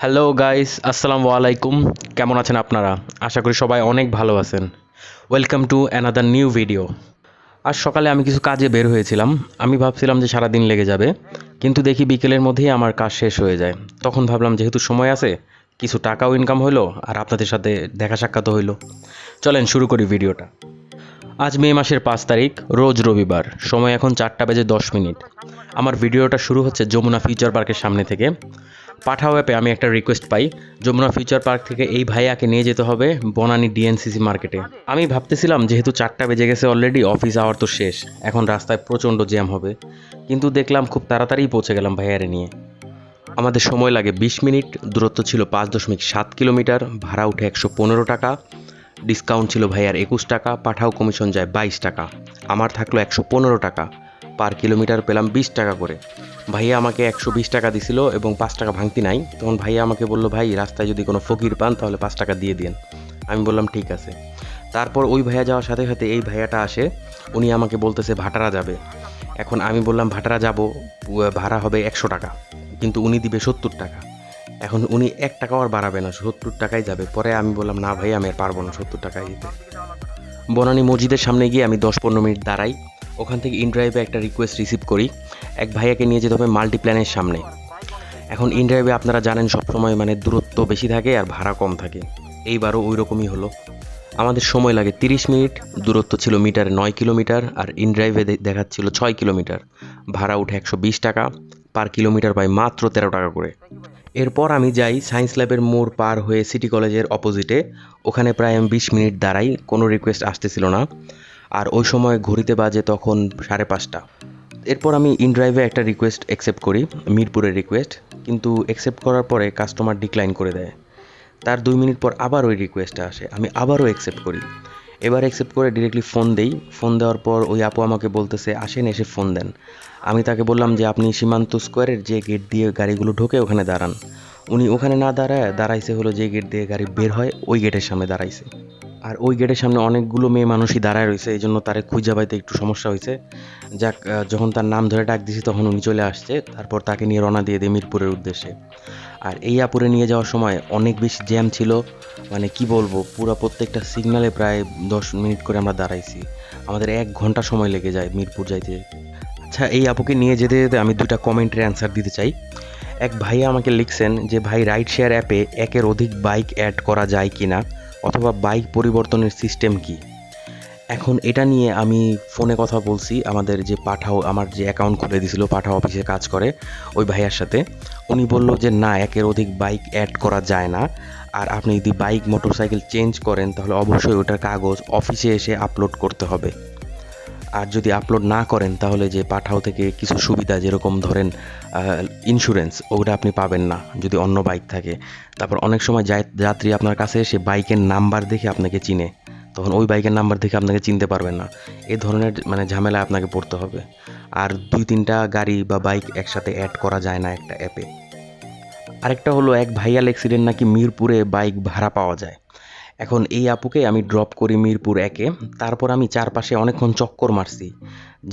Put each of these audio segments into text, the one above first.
Hello guys, আসসালামু আলাইকুম। কেমন আছেন আপনারা? আশা করি সবাই অনেক ভালো আছেন। Welcome to another new video. আজ সকালে আমি কিছু কাজে বের হয়েছিলাম। আমি ভাবছিলাম যে সারাদিন লেগে যাবে, কিন্তু দেখি বিকেলের মধ্যেই আমার কাজ শেষ হয়ে যায়। তখন ভাবলাম যেহেতু সময় আছে, কিছু টাকাও ইনকাম হইলো আর আপনাদের সাথে দেখা সাক্ষাৎও হইলো। চলেন শুরু করি ভিডিওটা। আজ মে মাসের 5 তারিখ, রোজ রবিবার। সময় এখন 4:10। আমার ভিডিওটা শুরু হচ্ছে যমুনা ফিউচার পার্কের সামনে থেকে। পাঠাও অ্যাপে আমি একটা রিকোয়েস্ট পাই, যমুনা ফিউচার পার্ক থেকে এই ভাইয়াকে নিয়ে যেতে হবে বনানী ডিএনসিসি মার্কেটে। আমি ভাবতেছিলাম যেহেতু 4টা বেজে গেছে অলরেডি, অফিস আওয়ার তো শেষ, এখন রাস্তায় প্রচণ্ড জ্যাম হবে, কিন্তু দেখলাম খুব তাড়াতাড়ি পৌঁছে গেলাম ভাইয়ারে নিয়ে। আমাদের সময় লাগে 20 মিনিট, দূরত্ব ছিল 5.7 কিলোমিটার, ভাড়া উঠে 115 টাকা, ডিসকাউন্ট ছিল ভাইয়ার 21 টাকা, পাঠাও কমিশন যায় 22 টাকা, আমার থাকলো 115 টাকা, পার কিলোমিটার পেলাম 20 টাকা করে। ভাইয়া আমাকে 120 টাকা দিছিল এবং 5 টাকা ভাঙতি নাই। তখন ভাইয়া আমাকে বললো, ভাই রাস্তায় যদি কোনো ফকির পান তাহলে 5 টাকা দিয়ে দিন। আমি বললাম ঠিক আছে। তারপর ওই ভাইয়া যাওয়ার সাথে সাথে এই ভাইয়াটা আসে, উনি আমাকে বলতেছে ভাটারা যাবে। এখন আমি বললাম ভাটারা যাব, ভাড়া হবে 100 টাকা, কিন্তু উনি দিবে 70 টাকা। এখন উনি 1 টাকাও আর বাড়াবে না, 70 টাকাই যাবে। পরে আমি বললাম না ভাই, আমি আর পারবো না 70 টাকাই দিতে। বনানী মসজিদের সামনে গিয়ে আমি 10-15 মিনিট দাঁড়াই। ওখান থেকে ইনড্রাইভে একটা রিকোয়েস্ট রিসিভ করি, এক ভাইয়াকে নিয়ে যেতে হবে মাল্টিপ্ল্যানের সামনে। এখন ইনড্রাইভে আপনারা জানেন সবসময় মানে দূরত্ব বেশি থাকে আর ভাড়া কম থাকে, এইবারও ওই রকমই হলো। আমাদের সময় লাগে 30 মিনিট, দূরত্ব ছিল মিটারে 9 কিলোমিটার, আর ইনড্রাইভে দেখাচ্ছিল 6 কিলোমিটার, ভাড়া উঠে 120 টাকা, পার কিলোমিটার পাই মাত্র 13 টাকা করে। এরপর আমি যাই সায়েন্স ল্যাবের মোড় পার হয়ে সিটি কলেজের অপোজিটে। ওখানে প্রায় আমি 20 মিনিট দাঁড়াই, কোনো রিকোয়েস্ট আসতেছিল না, আর ওই সময় ঘড়িতে বাজে তখন 5:30। এরপর আমি ইনড্রাইভে একটা রিকোয়েস্ট অ্যাকসেপ্ট করি, মিরপুরের রিকোয়েস্ট, কিন্তু অ্যাকসেপ্ট করার পরে কাস্টমার ডিক্লাইন করে দেয়। তার 2 মিনিট পর আবার ওই রিকোয়েস্টটা আসে, আমি আবারও অ্যাকসেপ্ট করি। এবার অ্যাকসেপ্ট করে ডিরেক্টলি ফোন দেই। ফোন দেওয়ার পর ওই আপু আমাকে বলতেছে আসেন, এসে ফোন দেন। আমি তাকে বললাম যে আপনি সীমান্ত স্কোয়ারের যে গেট দিয়ে গাড়িগুলো ঢোকে ওখানে দাঁড়ান। উনি ওখানে না দাঁড়াইছে হলো যে গেট দিয়ে গাড়ি বের হয় ওই গেটের সামনে দাঁড়াইছে। আর ওই গেটের সামনে অনেকগুলো মেয়ে মানুষই দাঁড়ায় রয়েছে, এই জন্য তারে খুঁজে পাইতে একটু সমস্যা হয়েছে। যাক, যখন তার নাম ধরে ডাক দিছি তখন উনি চলে আসছে। তারপর তাকে নিয়ে রওনা দিয়ে দিই মিরপুরের উদ্দেশ্যে। আর এই আপুরে নিয়ে যাওয়ার সময় অনেক বেশি জ্যাম ছিল, মানে কি বলবো, পুরো প্রত্যেকটা সিগনালে প্রায় 10 মিনিট করে আমরা দাঁড়াইছি। আমাদের 1 ঘন্টা সময় লেগে যায় মিরপুর যাইতে। আচ্ছা, এই আপুকে নিয়ে যেতে যেতে আমি 2টা কমেন্টের অ্যান্সার দিতে চাই। এক ভাইয়া আমাকে লিখছেন যে ভাই, রাইড শেয়ার অ্যাপে একের অধিক বাইক অ্যাড করা যায় কি না, অথবা বাইক পরিবর্তনের সিস্টেম কি। এখন এটা নিয়ে আমি ফোনে কথা বলছি আমাদের যে পাঠাও, আমার যে অ্যাকাউন্ট খুলে দিয়েছিল পাঠাও অফিসে কাজ করে ওই ভাইয়ার সাথে। উনি বলল যে না, একের অধিক বাইক অ্যাড করা যায় না, আর আপনি যদি বাইক মোটরসাইকেল চেঞ্জ করেন তাহলে অবশ্যই ওটার কাগজ অফিসে এসে আপলোড করতে হবে। আর যদি আপলোড না করেন তাহলে যে পাঠাও থেকে কিছু সুবিধা, যেরকম ধরেন ইন্স্যুরেন্স, ওটা আপনি পাবেন না যদি অন্য বাইক থাকে। তারপর অনেক সময় যাত্রী আপনার কাছে এসে বাইকের নাম্বার দেখে আপনাকে চিনে, তখন ওই বাইকের নাম্বার দেখে আপনাকে চিনতে পারবেন না। এই ধরনের মানে ঝামেলায় আপনাকে পড়তে হবে। আর 2-3টা গাড়ি বা বাইক একসাথে অ্যাড করা যায় না একটা অ্যাপে। আরেকটা হলো, এক ভাইয়াল অ্যাক্সিডেন্ট নাকি মিরপুরে বাইক ভাড়া পাওয়া যায়। এখন এই আপুকে আমি ড্রপ করি মিরপুর 1-এ। তারপর আমি চারপাশে অনেকক্ষণ চক্কর মারছি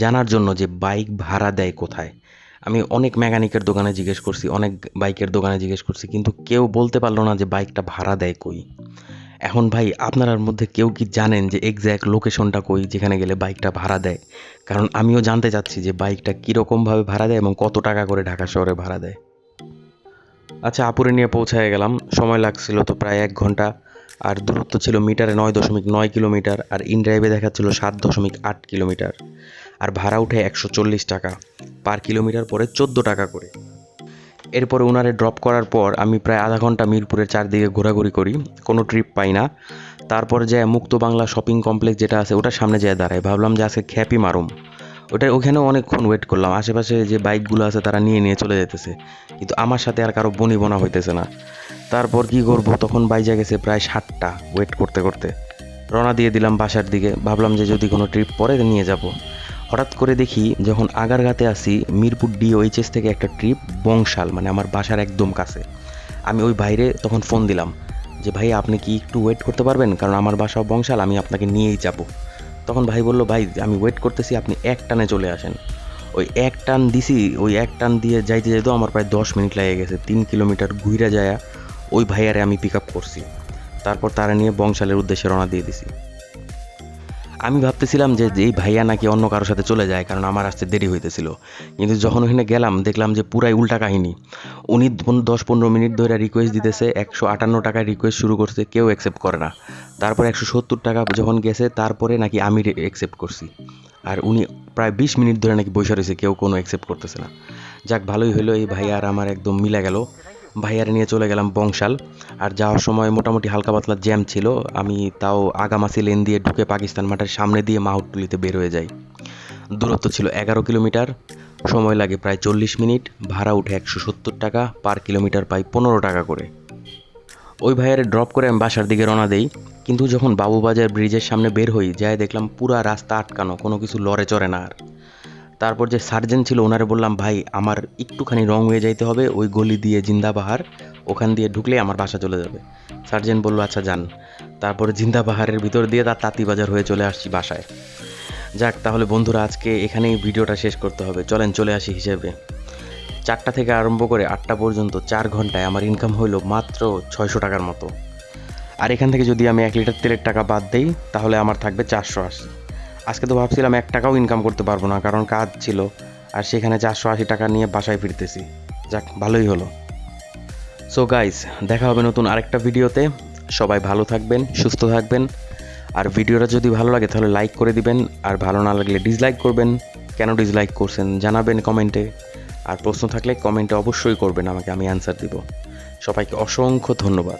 জানার জন্য যে বাইক ভাড়া দেয় কোথায়। আমি অনেক মেকানিকের দোকানে জিজ্ঞেস করছি, অনেক বাইকের দোকানে জিজ্ঞেস করছি, কিন্তু কেউ বলতে পারলো না যে বাইকটা ভাড়া দেয় কই। এখন ভাই, আপনার মধ্যে কেউ কি জানেন যে এক্স্যাক্ট লোকেশনটা কই যেখানে গেলে বাইকটা ভাড়া দেয়? কারণ আমিও জানতে চাচ্ছি যে বাইকটা কীরকমভাবে ভাড়া দেয় এবং কত টাকা করে ঢাকা শহরে ভাড়া দেয়। আচ্ছা, আপুরে নিয়ে পৌঁছায় গেলাম, সময় লাগছিল তো প্রায় 1 ঘন্টা। আর দূরত্ব ছিল মিটারে 9.9 কিলোমিটার, আর ইনড্রাইভে দেখাচ্ছিল 7.8 কিলোমিটার, আর ভাড়া উঠে 140 টাকা, পার কিলোমিটার পরে 14 টাকা করে। এরপরে ওনারে ড্রপ করার পর আমি প্রায় আধা ঘন্টা মিরপুরের চারদিকে ঘোরাঘুরি করি, কোনো ট্রিপ পাই না। তারপরে যায় মুক্ত বাংলা শপিং কমপ্লেক্স যেটা আছে ওটার সামনে যেয়ে দাঁড়াই, ভাবলাম যে আজকে খ্যাপি মারুম। ওখানেও অনেকক্ষণ ওয়েট করলাম, আশেপাশে যে বাইকগুলো আছে তারা নিয়ে নিয়ে চলে যেতেছে, কিন্তু আমার সাথে আর কারো বনিবনা হইতেছে না। তারপর কি করব, তখন বাইজা গেছে প্রায় 7টা। ওয়েট করতে করতে রওনা দিয়ে দিলাম বাসার দিকে, ভাবলাম যে যদি কোনো ট্রিপ পরে নিয়ে যাব। হঠাৎ করে দেখি যখন আগারগাঁতে আসি, মিরপুর ডিওএইচএস থেকে একটা ট্রিপ বংশাল, মানে আমার বাসার একদম কাছে। আমি ওই বাইরে তখন ফোন দিলাম যে ভাই, আপনি কি একটু ওয়েট করতে পারবেন, কারণ আমার বাসাও বংশাল, আমি আপনাকে নিয়েই যাব। তখন ভাই বলল, ভাই আমি ওয়েট করতেছি, আপনি এক টানে চলে আসেন। ওই এক টান দিছি, ওই এক টান দিয়ে যাইতে যাইতেও আমার প্রায় 10 মিনিট লেগে গেছে। 3 কিলোমিটার ঘুরে যায় ওই ভাইয়ারে আমি পিক আপ করছি। তারপর তারা নিয়ে বংশালের উদ্দেশ্যে রওনা দিয়ে দিছি। আমি ভাবতেছিলাম যে এই ভাইয়া নাকি অন্য কারোর সাথে চলে যায়, কারণ আমার আসতে দেরি হইতেছিল। কিন্তু যখন ওখানে গেলাম দেখলাম যে পুরাই উল্টা কাহিনী। উনি 10-15 মিনিট ধরে রিকোয়েস্ট দিতেছে, 158 টাকায় রিকোয়েস্ট শুরু করছে, কেউ অ্যাকসেপ্ট করে না। তারপর 170 টাকা যখন গেছে তারপরে নাকি আমি অ্যাকসেপ্ট করছি। আর উনি প্রায় 20 মিনিট ধরে নাকি বসে রয়েছে, কেউ কোনো অ্যাকসেপ্ট করতেছে না। যাক, ভালোই হলো, এই ভাইয়া আর আমার একদম মিলে গেল। ভাইয়ারে নিয়ে চলে গেলাম বংশাল। আর যাওয়ার সময় মোটামুটি হালকা পাতলা জ্যাম ছিল, আমি তাও আগামাসি লেন দিয়ে ঢুকে পাকিস্তান মাঠের সামনে দিয়ে মাহুতটুলিতে বের হয়ে যাই। দূরত্ব ছিল 11 কিলোমিটার, সময় লাগে প্রায় 40 মিনিট, ভাড়া উঠে 170 টাকা, পার কিলোমিটার পাই 15 টাকা করে। ওই ভাইয়ারে ড্রপ করে আমি বাসার দিকে রওনা দেই। কিন্তু যখন বাবুবাজার ব্রিজের সামনে বের হই, যায় দেখলাম পুরা রাস্তা আটকানো, কোনো কিছু লড়ে চড়ে না আর। তারপর যে সার্জেন্ট ছিল ওনারে বললাম, ভাই আমার একটুখানি রং হয়ে যাইতে হবে, ওই গলি দিয়ে জিন্দাবাহার, ওখান দিয়ে ঢুকলে আমার বাসা চলে যাবে। সার্জেন্ট বলল আচ্ছা যান। তারপরে জিন্দাবাহারের ভিতর দিয়ে তার তাঁতিবাজার হয়ে চলে আসছি বাসায়। যাক, তাহলে বন্ধুরা আজকে এখানেই ভিডিওটা শেষ করতে হবে, চলেন চলে আসি হিসেবে। 4টা থেকে আরম্ভ করে 8টা পর্যন্ত 4 ঘন্টায় আমার ইনকাম হইল মাত্র 600 টাকার মতো। আর এখান থেকে যদি আমি 1 লিটার তেলের টাকা বাদ দেই তাহলে আমার থাকবে 480। আজকে তো ভাবছিলাম 1 টাকাও ইনকাম করতে পারবো না, কারণ কাজ ছিল, আর সেখানে 480 টাকা নিয়ে বাসায় ফিরতেছি। যাক, ভালোই হলো। সো গাইস, দেখা হবে নতুন আরেকটা ভিডিওতে। সবাই ভালো থাকবেন, সুস্থ থাকবেন। আর ভিডিওটা যদি ভালো লাগে তাহলে লাইক করে দিবেন, আর ভালো না লাগলে ডিসলাইক করবেন। কেন ডিসলাইক করছেন জানাবেন কমেন্টে। আর প্রশ্ন থাকলে কমেন্টে অবশ্যই করবেন আমাকে, আমি অ্যান্সার দিব। সবাইকে অসংখ্য ধন্যবাদ।